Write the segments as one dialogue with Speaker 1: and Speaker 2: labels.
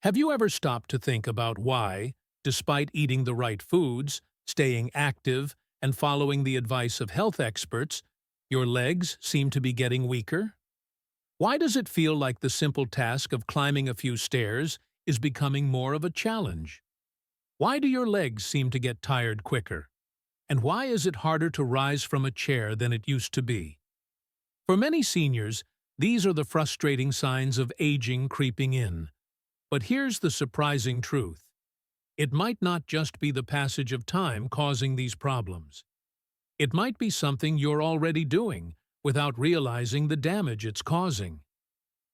Speaker 1: Have you ever stopped to think about why, despite eating the right foods, staying active, and following the advice of health experts, your legs seem to be getting weaker? Why does it feel like the simple task of climbing a few stairs is becoming more of a challenge? Why do your legs seem to get tired quicker? And why is it harder to rise from a chair than it used to be? For many seniors, these are the frustrating signs of aging creeping in. But here's the surprising truth. It might not just be the passage of time causing these problems. It might be something you're already doing without realizing the damage it's causing.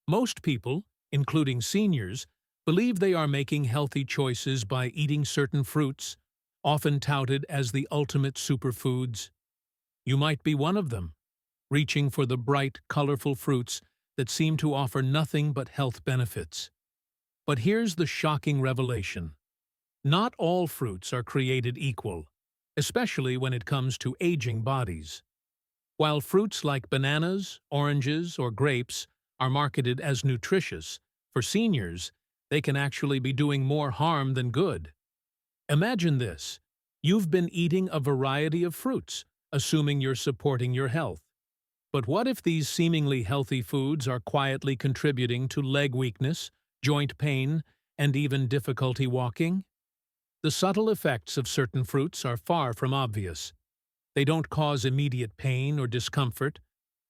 Speaker 1: Most people, including seniors, believe they are making healthy choices by eating certain fruits, often touted as the ultimate superfoods. You might be one of them, reaching for the bright, colorful fruits that seem to offer nothing but health benefits. But here's the shocking revelation. Not all fruits are created equal, especially when it comes to aging bodies. While fruits like bananas, oranges, or grapes are marketed as nutritious, for seniors, they can actually be doing more harm than good. Imagine this. You've been eating a variety of fruits, assuming you're supporting your health. But what if these seemingly healthy foods are quietly contributing to leg weakness, joint pain, and even difficulty walking? The subtle effects of certain fruits are far from obvious. They don't cause immediate pain or discomfort,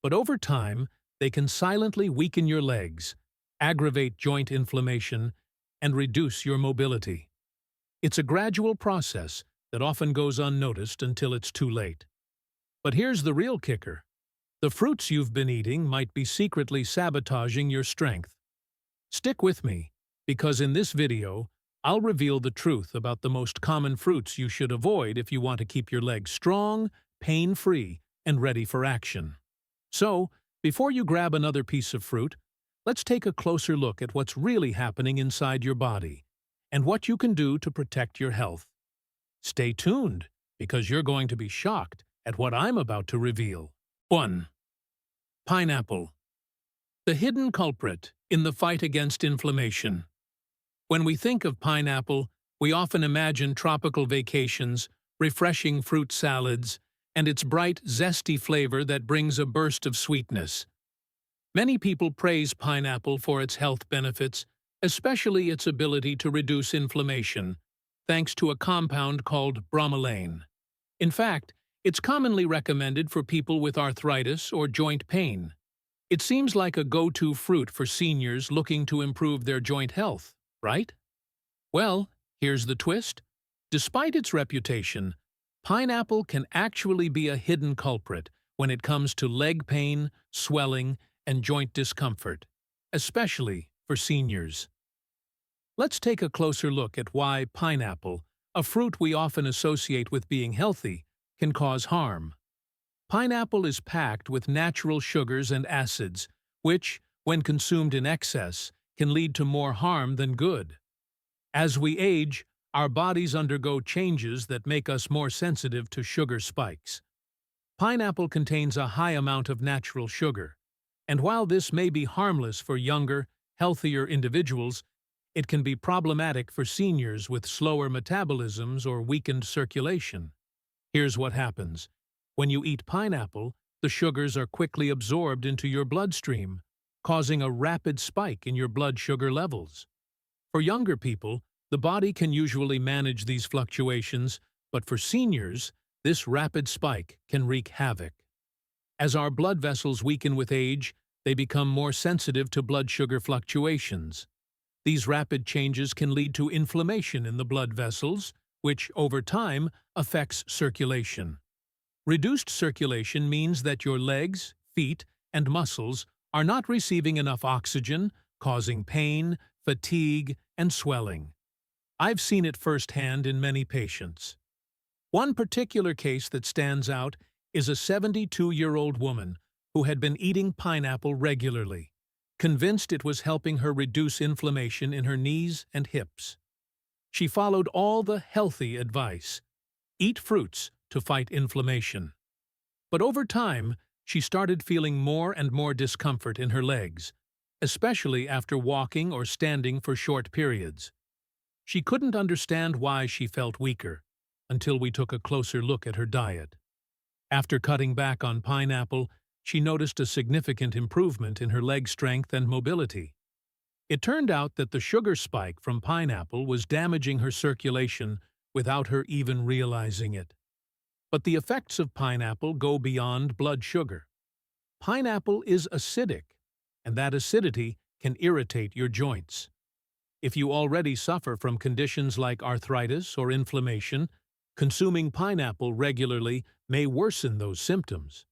Speaker 1: but over time, they can silently weaken your legs, aggravate joint inflammation, and reduce your mobility. It's a gradual process that often goes unnoticed until it's too late. But here's the real kicker. The fruits you've been eating might be secretly sabotaging your strength. Stick with me, because in this video, I'll reveal the truth about the most common fruits you should avoid if you want to keep your legs strong, pain-free, and ready for action. So, before you grab another piece of fruit, let's take a closer look at what's really happening inside your body and what you can do to protect your health. Stay tuned, because you're going to be shocked at what I'm about to reveal. 1. Pineapple. The hidden culprit in the fight against inflammation. When we think of pineapple, we often imagine tropical vacations, refreshing fruit salads, and its bright, zesty flavor that brings a burst of sweetness. Many people praise pineapple for its health benefits, especially its ability to reduce inflammation, thanks to a compound called bromelain. In fact, it's commonly recommended for people with arthritis or joint pain. It seems like a go-to fruit for seniors looking to improve their joint health, right? Well, here's the twist. Despite its reputation, pineapple can actually be a hidden culprit when it comes to leg pain, swelling, and joint discomfort, especially for seniors. Let's take a closer look at why pineapple, a fruit we often associate with being healthy, can cause harm. Pineapple is packed with natural sugars and acids, which, when consumed in excess, can lead to more harm than good. As we age, our bodies undergo changes that make us more sensitive to sugar spikes. Pineapple contains a high amount of natural sugar, and while this may be harmless for younger, healthier individuals, it can be problematic for seniors with slower metabolisms or weakened circulation. Here's what happens. When you eat pineapple, the sugars are quickly absorbed into your bloodstream, causing a rapid spike in your blood sugar levels. For younger people, the body can usually manage these fluctuations, but for seniors, this rapid spike can wreak havoc. As our blood vessels weaken with age, they become more sensitive to blood sugar fluctuations. These rapid changes can lead to inflammation in the blood vessels, which, over time, affects circulation. Reduced circulation means that your legs, feet, and muscles are not receiving enough oxygen, causing pain, fatigue, and swelling. I've seen it firsthand in many patients. One particular case that stands out is a 72-year-old woman who had been eating pineapple regularly, convinced it was helping her reduce inflammation in her knees and hips. She followed all the healthy advice. Eat fruits to fight inflammation. But over time, she started feeling more and more discomfort in her legs, especially after walking or standing for short periods. She couldn't understand why she felt weaker, until we took a closer look at her diet. After cutting back on pineapple, she noticed a significant improvement in her leg strength and mobility. It turned out that the sugar spike from pineapple was damaging her circulation without her even realizing it. But the effects of pineapple go beyond blood sugar. Pineapple is acidic, and that acidity can irritate your joints. If you already suffer from conditions like arthritis or inflammation, consuming pineapple regularly may worsen those symptoms.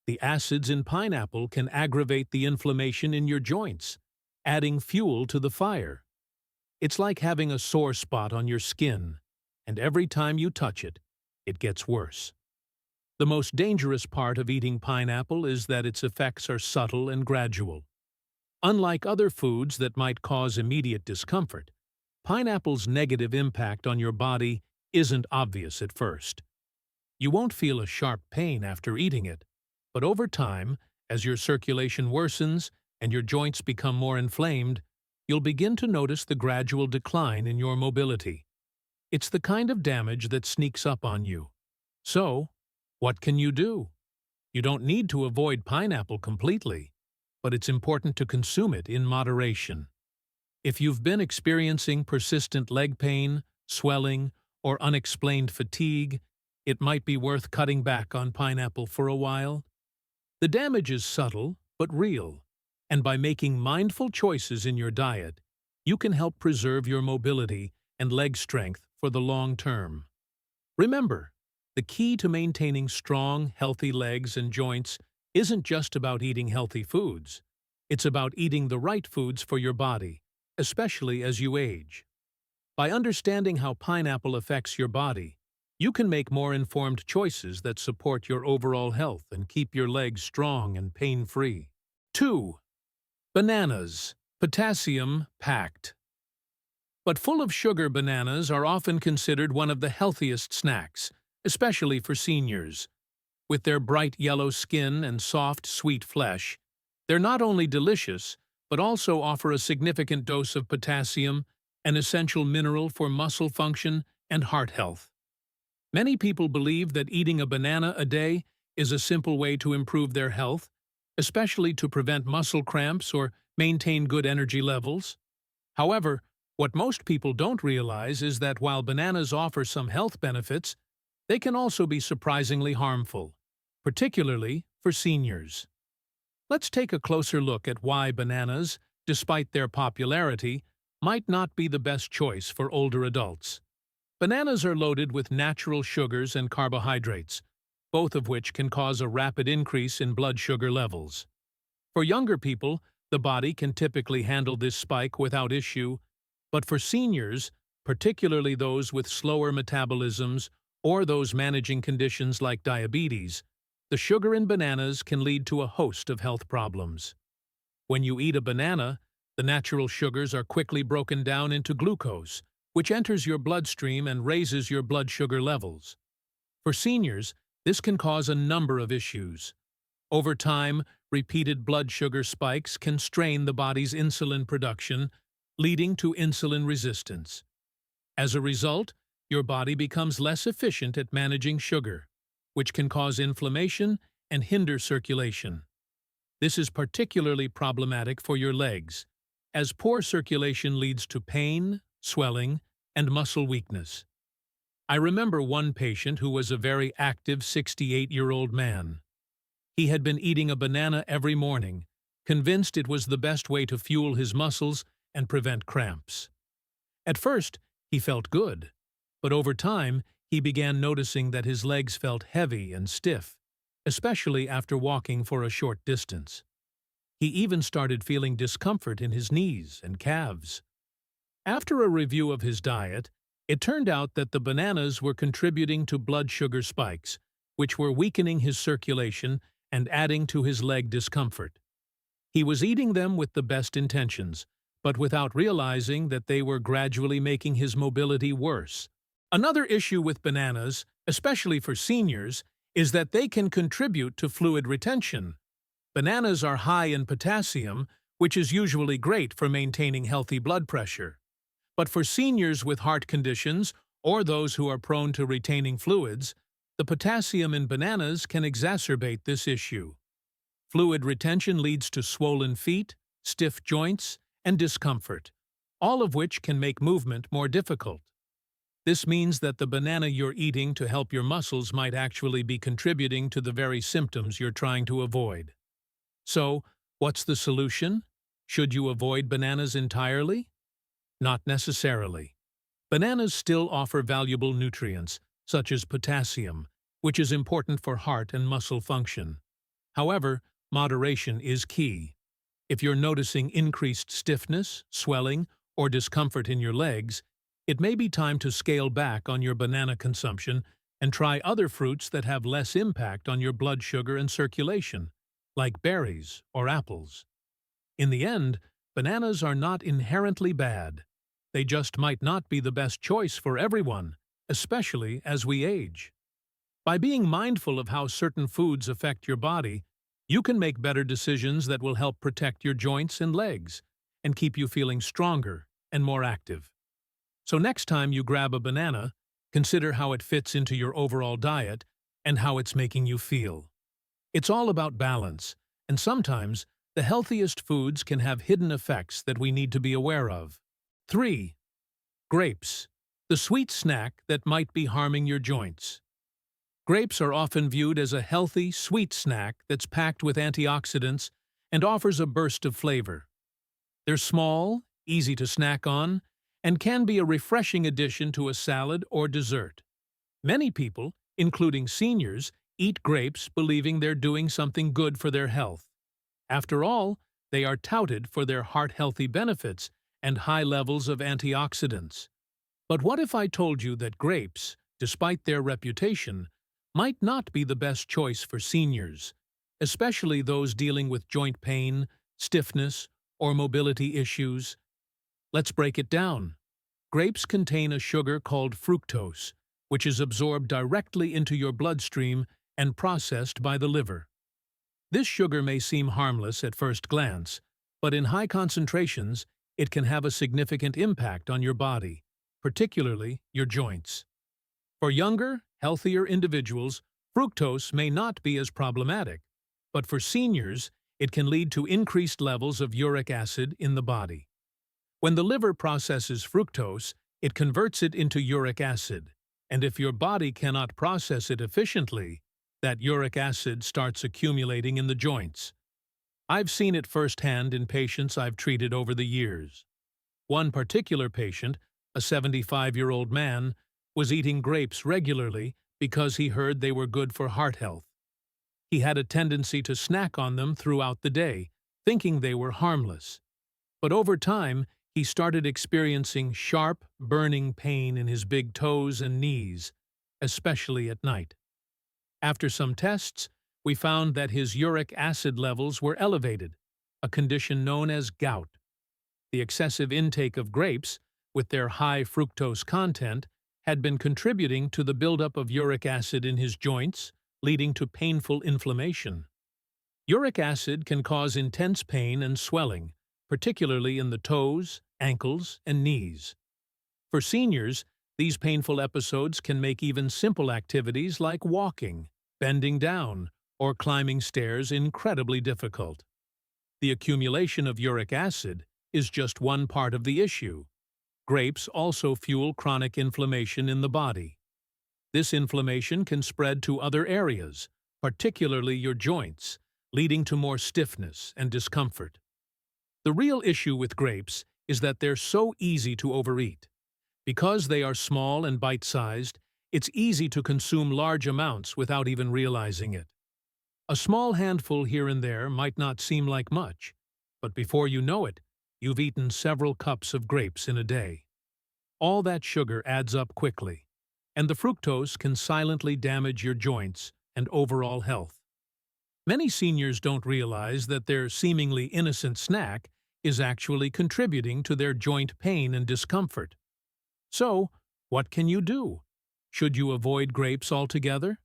Speaker 1: The acids in pineapple can aggravate the inflammation in your joints, adding fuel to the fire. It's like having a sore spot on your skin, and every time you touch it, it gets worse. The most dangerous part of eating pineapple is that its effects are subtle and gradual. Unlike other foods that might cause immediate discomfort, pineapple's negative impact on your body isn't obvious at first. You won't feel a sharp pain after eating it, but over time, as your circulation worsens and your joints become more inflamed, you'll begin to notice the gradual decline in your mobility. It's the kind of damage that sneaks up on you. So, what can you do? You don't need to avoid pineapple completely, but it's important to consume it in moderation. If you've been experiencing persistent leg pain, swelling, or unexplained fatigue, it might be worth cutting back on pineapple for a while. The damage is subtle but real, and by making mindful choices in your diet, you can help preserve your mobility and leg strength for the long term. Remember, the key to maintaining strong, healthy legs and joints isn't just about eating healthy foods. It's about eating the right foods for your body, especially as you age. By understanding how pineapple affects your body, you can make more informed choices that support your overall health and keep your legs strong and pain-free. 2. Bananas, potassium-packed. But full of sugar, bananas are often considered one of the healthiest snacks, especially for seniors. With their bright yellow skin and soft, sweet flesh, they're not only delicious, but also offer a significant dose of potassium, an essential mineral for muscle function and heart health. Many people believe that eating a banana a day is a simple way to improve their health, especially to prevent muscle cramps or maintain good energy levels. However, what most people don't realize is that while bananas offer some health benefits, they can also be surprisingly harmful, particularly for seniors. Let's take a closer look at why bananas, despite their popularity, might not be the best choice for older adults. Bananas are loaded with natural sugars and carbohydrates, both of which can cause a rapid increase in blood sugar levels. For younger people, the body can typically handle this spike without issue, but for seniors, particularly those with slower metabolisms or those managing conditions like diabetes, the sugar in bananas can lead to a host of health problems. When you eat a banana, the natural sugars are quickly broken down into glucose, which enters your bloodstream and raises your blood sugar levels. For seniors, this can cause a number of issues. Over time, repeated blood sugar spikes can strain the body's insulin production, leading to insulin resistance. As a result, your body becomes less efficient at managing sugar, which can cause inflammation and hinder circulation. This is particularly problematic for your legs, as poor circulation leads to pain, swelling, and muscle weakness. I remember one patient who was a very active 68-year-old man. He had been eating a banana every morning, convinced it was the best way to fuel his muscles and prevent cramps. At first, he felt good, but over time, he began noticing that his legs felt heavy and stiff, especially after walking for a short distance. He even started feeling discomfort in his knees and calves. After a review of his diet, it turned out that the bananas were contributing to blood sugar spikes, which were weakening his circulation and adding to his leg discomfort. He was eating them with the best intentions, but without realizing that they were gradually making his mobility worse. Another issue with bananas, especially for seniors, is that they can contribute to fluid retention. Bananas are high in potassium, which is usually great for maintaining healthy blood pressure. But for seniors with heart conditions or those who are prone to retaining fluids, the potassium in bananas can exacerbate this issue. Fluid retention leads to swollen feet, stiff joints, and discomfort, all of which can make movement more difficult. This means that the banana you're eating to help your muscles might actually be contributing to the very symptoms you're trying to avoid. So, what's the solution? Should you avoid bananas entirely? Not necessarily. Bananas still offer valuable nutrients, such as potassium, which is important for heart and muscle function. However, moderation is key. If you're noticing increased stiffness, swelling, or discomfort in your legs, it may be time to scale back on your banana consumption and try other fruits that have less impact on your blood sugar and circulation, like berries or apples. In the end, bananas are not inherently bad. They just might not be the best choice for everyone, especially as we age. By being mindful of how certain foods affect your body, you can make better decisions that will help protect your joints and legs and keep you feeling stronger and more active. So next time you grab a banana, consider how it fits into your overall diet and how it's making you feel. It's all about balance, and sometimes the healthiest foods can have hidden effects that we need to be aware of. 3. Grapes, the sweet snack that might be harming your joints. Grapes are often viewed as a healthy, sweet snack that's packed with antioxidants and offers a burst of flavor. They're small, easy to snack on, and can be a refreshing addition to a salad or dessert. Many people, including seniors, eat grapes believing they're doing something good for their health. After all, they are touted for their heart-healthy benefits and high levels of antioxidants. But what if I told you that grapes, despite their reputation, might not be the best choice for seniors, especially those dealing with joint pain, stiffness, or mobility issues? Let's break it down. Grapes contain a sugar called fructose, which is absorbed directly into your bloodstream and processed by the liver. This sugar may seem harmless at first glance, but in high concentrations, it can have a significant impact on your body, particularly your joints. For younger, healthier individuals, fructose may not be as problematic, but for seniors, it can lead to increased levels of uric acid in the body. When the liver processes fructose, it converts it into uric acid, and if your body cannot process it efficiently, that uric acid starts accumulating in the joints. I've seen it firsthand in patients I've treated over the years. One particular patient, a 75-year-old man, was eating grapes regularly because he heard they were good for heart health. He had a tendency to snack on them throughout the day, thinking they were harmless. But over time, he started experiencing sharp, burning pain in his big toes and knees, especially at night. After some tests, we found that his uric acid levels were elevated, a condition known as gout. The excessive intake of grapes, with their high fructose content, had been contributing to the buildup of uric acid in his joints, leading to painful inflammation. Uric acid can cause intense pain and swelling, particularly in the toes, ankles, and knees. For seniors, these painful episodes can make even simple activities like walking, bending down, or climbing stairs incredibly difficult. The accumulation of uric acid is just one part of the issue. Grapes also fuel chronic inflammation in the body. This inflammation can spread to other areas, particularly your joints, leading to more stiffness and discomfort. The real issue with grapes is that they're so easy to overeat. Because they are small and bite-sized, it's easy to consume large amounts without even realizing it. A small handful here and there might not seem like much, but before you know it, you've eaten several cups of grapes in a day. All that sugar adds up quickly, and the fructose can silently damage your joints and overall health. Many seniors don't realize that their seemingly innocent snack is actually contributing to their joint pain and discomfort. So, what can you do? Should you avoid grapes altogether?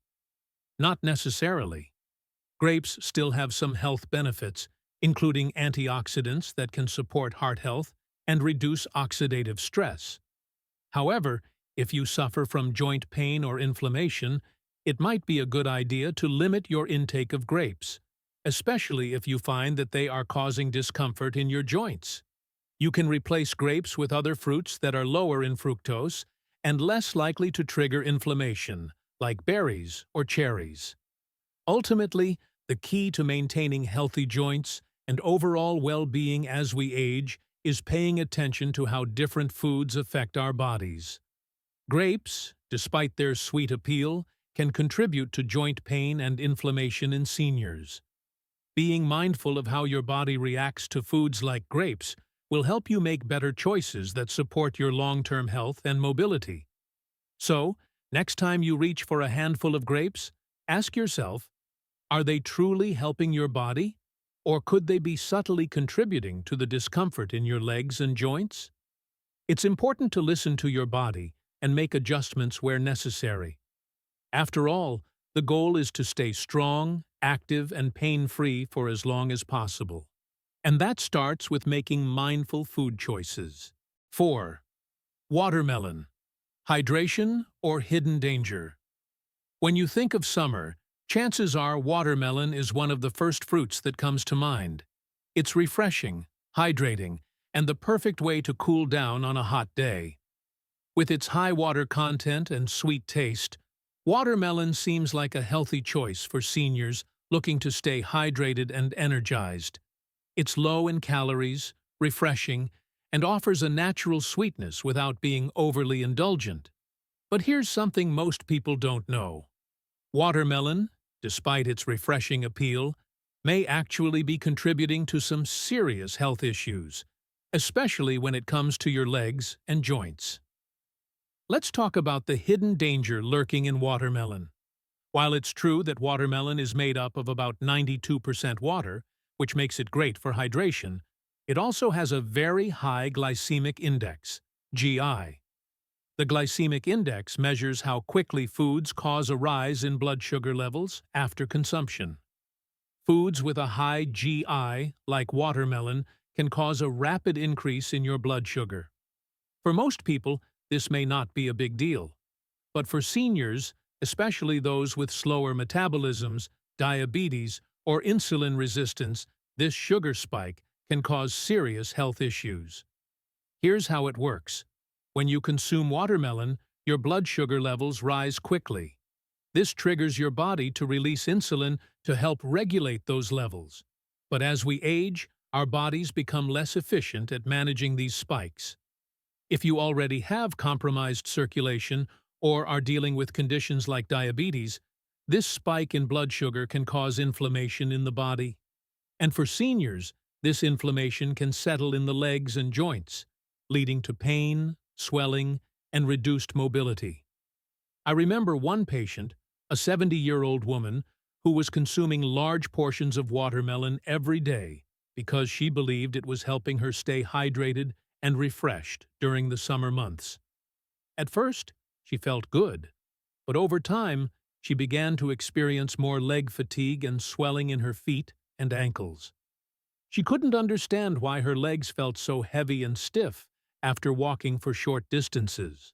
Speaker 1: Not necessarily. Grapes still have some health benefits, including antioxidants that can support heart health and reduce oxidative stress. However, if you suffer from joint pain or inflammation, it might be a good idea to limit your intake of grapes, especially if you find that they are causing discomfort in your joints. You can replace grapes with other fruits that are lower in fructose and less likely to trigger inflammation, like berries or cherries. Ultimately, the key to maintaining healthy joints and overall well-being as we age is paying attention to how different foods affect our bodies. Grapes, despite their sweet appeal, can contribute to joint pain and inflammation in seniors. Being mindful of how your body reacts to foods like grapes will help you make better choices that support your long-term health and mobility. So, next time you reach for a handful of grapes, ask yourself, are they truly helping your body? Or could they be subtly contributing to the discomfort in your legs and joints? It's important to listen to your body and make adjustments where necessary. After all, the goal is to stay strong, active, and pain-free for as long as possible. And that starts with making mindful food choices. 4. Watermelon. Hydration or hidden danger? When you think of summer, chances are watermelon is one of the first fruits that comes to mind. It's refreshing, hydrating, and the perfect way to cool down on a hot day. With its high water content and sweet taste, watermelon seems like a healthy choice for seniors looking to stay hydrated and energized. It's low in calories, refreshing, and offers a natural sweetness without being overly indulgent. But here's something most people don't know. Watermelon, despite its refreshing appeal, may actually be contributing to some serious health issues, especially when it comes to your legs and joints. Let's talk about the hidden danger lurking in watermelon. While it's true that watermelon is made up of about 92% water, which makes it great for hydration, it also has a very high glycemic index, GI. The glycemic index measures how quickly foods cause a rise in blood sugar levels after consumption. Foods with a high GI, like watermelon, can cause a rapid increase in your blood sugar. For most people, this may not be a big deal. But for seniors, especially those with slower metabolisms, diabetes, or insulin resistance, this sugar spike can cause serious health issues. Here's how it works. When you consume watermelon, your blood sugar levels rise quickly. This triggers your body to release insulin to help regulate those levels. But as we age, our bodies become less efficient at managing these spikes. If you already have compromised circulation or are dealing with conditions like diabetes, this spike in blood sugar can cause inflammation in the body. And for seniors, this inflammation can settle in the legs and joints, leading to pain, swelling, and reduced mobility. I remember one patient, a 70-year-old woman, who was consuming large portions of watermelon every day because she believed it was helping her stay hydrated and refreshed during the summer months. At first, she felt good, but over time, she began to experience more leg fatigue and swelling in her feet and ankles. She couldn't understand why her legs felt so heavy and stiff after walking for short distances.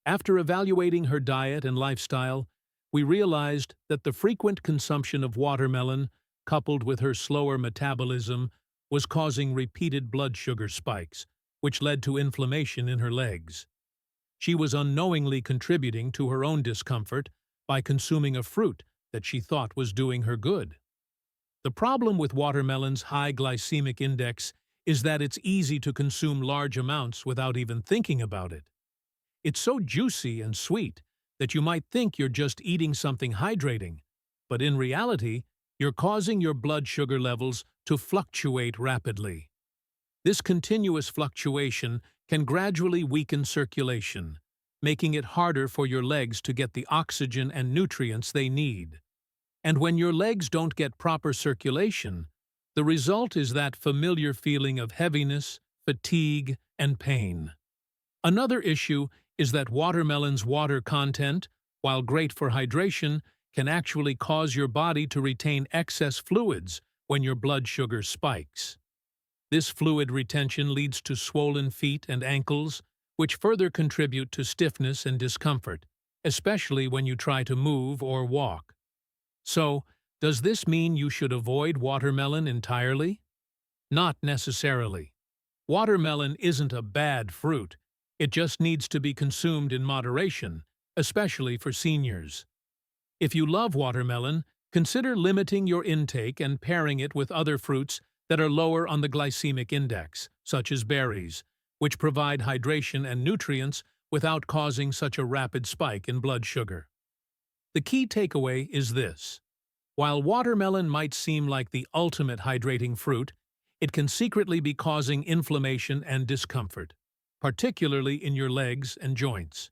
Speaker 1: After evaluating her diet and lifestyle, we realized that the frequent consumption of watermelon, coupled with her slower metabolism, was causing repeated blood sugar spikes, which led to inflammation in her legs. She was unknowingly contributing to her own discomfort by consuming a fruit that she thought was doing her good. The problem with watermelon's high glycemic index is that it's easy to consume large amounts without even thinking about it. It's so juicy and sweet that you might think you're just eating something hydrating, but in reality, you're causing your blood sugar levels to fluctuate rapidly. This continuous fluctuation can gradually weaken circulation, making it harder for your legs to get the oxygen and nutrients they need. And when your legs don't get proper circulation, the result is that familiar feeling of heaviness, fatigue, and pain. Another issue is that watermelon's water content, while great for hydration, can actually cause your body to retain excess fluids, when your blood sugar spikes. This fluid retention leads to swollen feet and ankles, which further contribute to stiffness and discomfort, especially when you try to move or walk. So, does this mean you should avoid watermelon entirely? Not necessarily. Watermelon isn't a bad fruit. It just needs to be consumed in moderation, especially for seniors. If you love watermelon, consider limiting your intake and pairing it with other fruits that are lower on the glycemic index, such as berries, which provide hydration and nutrients without causing such a rapid spike in blood sugar. The key takeaway is this. While watermelon might seem like the ultimate hydrating fruit, it can secretly be causing inflammation and discomfort, particularly in your legs and joints.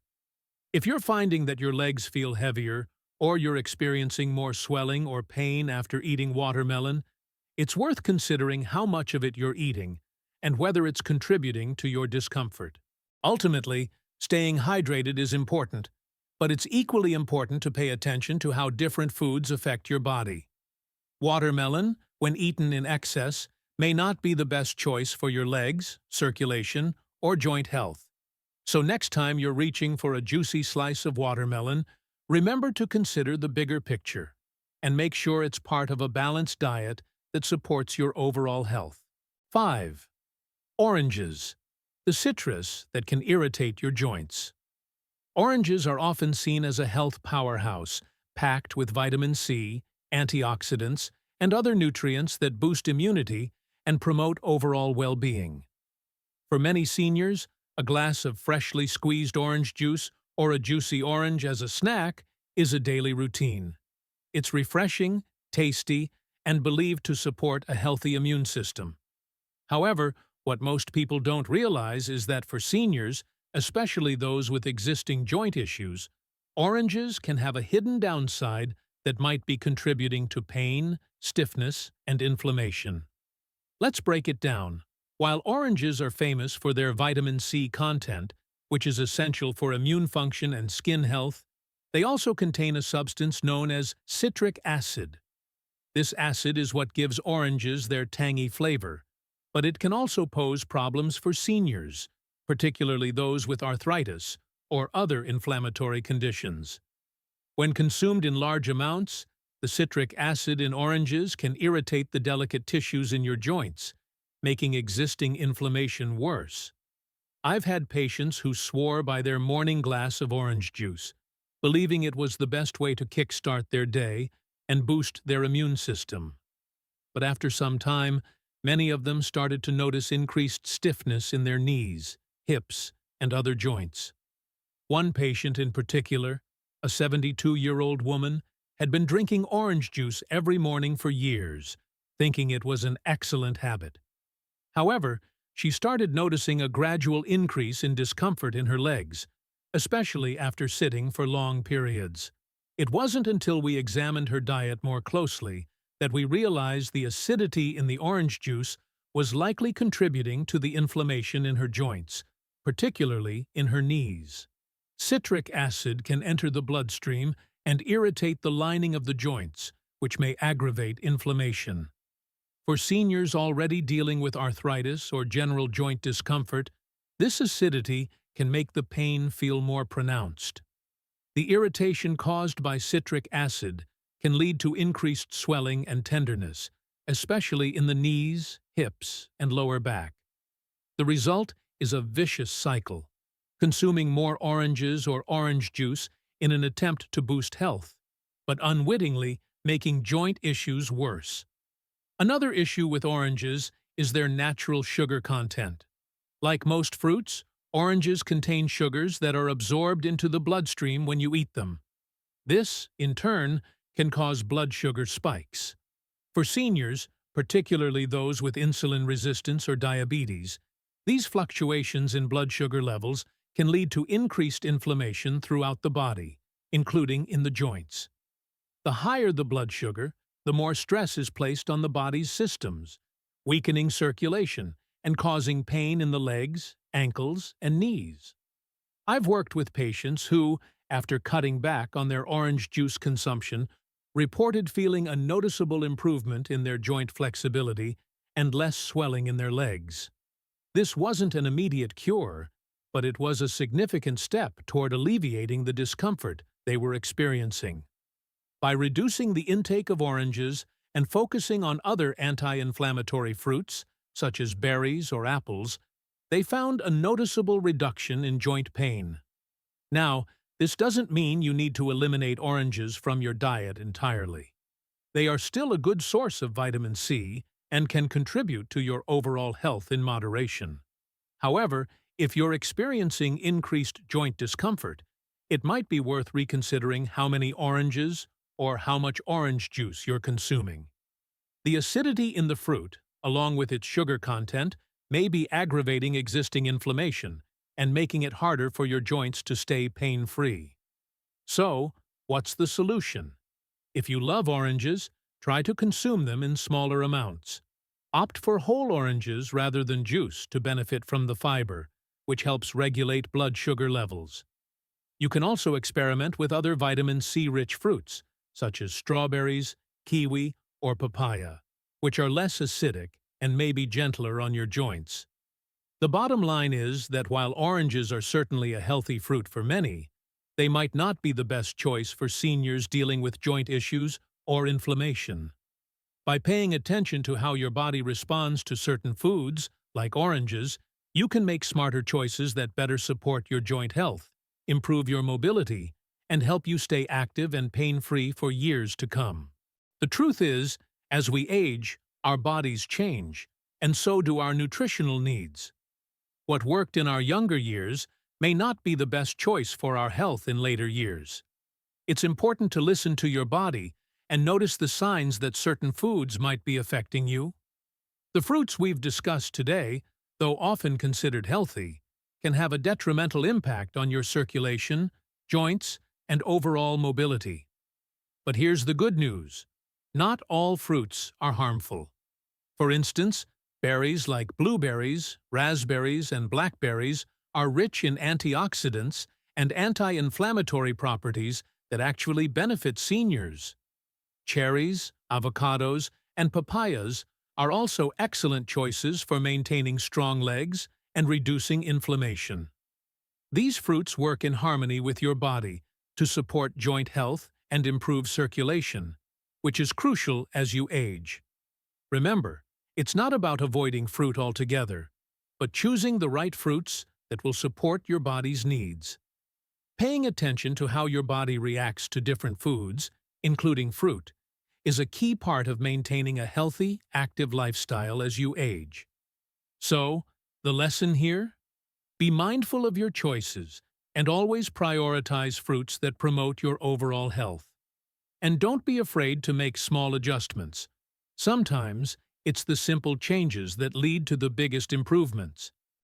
Speaker 1: If you're finding that your legs feel heavier, or you're experiencing more swelling or pain after eating watermelon, it's worth considering how much of it you're eating and whether it's contributing to your discomfort. Ultimately, staying hydrated is important, but it's equally important to pay attention to how different foods affect your body. Watermelon, when eaten in excess, may not be the best choice for your legs, circulation, or joint health. So next time you're reaching for a juicy slice of watermelon, remember to consider the bigger picture and make sure it's part of a balanced diet that supports your overall health. 5. Oranges, the citrus that can irritate your joints. Oranges are often seen as a health powerhouse, packed with vitamin C, antioxidants, and other nutrients that boost immunity and promote overall well-being. For many seniors, a glass of freshly squeezed orange juice or a juicy orange as a snack is a daily routine. It's refreshing, tasty, and believed to support a healthy immune system. However, what most people don't realize is that for seniors, especially those with existing joint issues, oranges can have a hidden downside that might be contributing to pain, stiffness, and inflammation. Let's break it down. While oranges are famous for their vitamin C content, which is essential for immune function and skin health, they also contain a substance known as citric acid. This acid is what gives oranges their tangy flavor, but it can also pose problems for seniors, particularly those with arthritis or other inflammatory conditions. When consumed in large amounts, the citric acid in oranges can irritate the delicate tissues in your joints, making existing inflammation worse. I've had patients who swore by their morning glass of orange juice, believing it was the best way to kickstart their day and boost their immune system. But after some time, many of them started to notice increased stiffness in their knees, hips, and other joints. One patient in particular, a 72-year-old woman, had been drinking orange juice every morning for years, thinking it was an excellent habit. However, she started noticing a gradual increase in discomfort in her legs, especially after sitting for long periods. It wasn't until we examined her diet more closely that we realized the acidity in the orange juice was likely contributing to the inflammation in her joints, particularly in her knees. Citric acid can enter the bloodstream and irritate the lining of the joints, which may aggravate inflammation. For seniors already dealing with arthritis or general joint discomfort, this acidity can make the pain feel more pronounced. The irritation caused by citric acid can lead to increased swelling and tenderness, especially in the knees, hips, and lower back. The result is a vicious cycle, consuming more oranges or orange juice in an attempt to boost health, but unwittingly making joint issues worse. Another issue with oranges is their natural sugar content. Like most fruits, oranges contain sugars that are absorbed into the bloodstream when you eat them. This, in turn, can cause blood sugar spikes. For seniors, particularly those with insulin resistance or diabetes, these fluctuations in blood sugar levels can lead to increased inflammation throughout the body, including in the joints. The higher the blood sugar, the more stress is placed on the body's systems, weakening circulation and causing pain in the legs, ankles, and knees. I've worked with patients who, after cutting back on their orange juice consumption, reported feeling a noticeable improvement in their joint flexibility and less swelling in their legs. This wasn't an immediate cure, but it was a significant step toward alleviating the discomfort they were experiencing. By reducing the intake of oranges and focusing on other anti-inflammatory fruits, such as berries or apples, they found a noticeable reduction in joint pain. Now, this doesn't mean you need to eliminate oranges from your diet entirely. They are still a good source of vitamin C and can contribute to your overall health in moderation. However, if you're experiencing increased joint discomfort, it might be worth reconsidering how many oranges or how much orange juice you're consuming. The acidity in the fruit, along with its sugar content, may be aggravating existing inflammation and making it harder for your joints to stay pain-free. So, what's the solution? If you love oranges, try to consume them in smaller amounts. Opt for whole oranges rather than juice to benefit from the fiber, which helps regulate blood sugar levels. You can also experiment with other vitamin C-rich fruits, such as strawberries, kiwi, or papaya, which are less acidic and may be gentler on your joints. The bottom line is that while oranges are certainly a healthy fruit for many, they might not be the best choice for seniors dealing with joint issues or inflammation. By paying attention to how your body responds to certain foods, like oranges, you can make smarter choices that better support your joint health, improve your mobility, and help you stay active and pain-free for years to come. The truth is, as we age, our bodies change, and so do our nutritional needs. What worked in our younger years may not be the best choice for our health in later years. It's important to listen to your body and notice the signs that certain foods might be affecting you. The fruits we've discussed today, though often considered healthy, can have a detrimental impact on your circulation, joints, and overall mobility. But here's the good news. Not all fruits are harmful. For instance, berries like blueberries, raspberries, and blackberries are rich in antioxidants and anti-inflammatory properties that actually benefit seniors. Cherries, avocados, and papayas are also excellent choices for maintaining strong legs and reducing inflammation. These fruits work in harmony with your body to support joint health and improve circulation, which is crucial as you age. Remember, it's not about avoiding fruit altogether, but choosing the right fruits that will support your body's needs. Paying attention to how your body reacts to different foods, including fruit, is a key part of maintaining a healthy, active lifestyle as you age. So, the lesson here? Be mindful of your choices and always prioritize fruits that promote your overall health. And don't be afraid to make small adjustments. Sometimes, it's the simple changes that lead to the biggest improvements.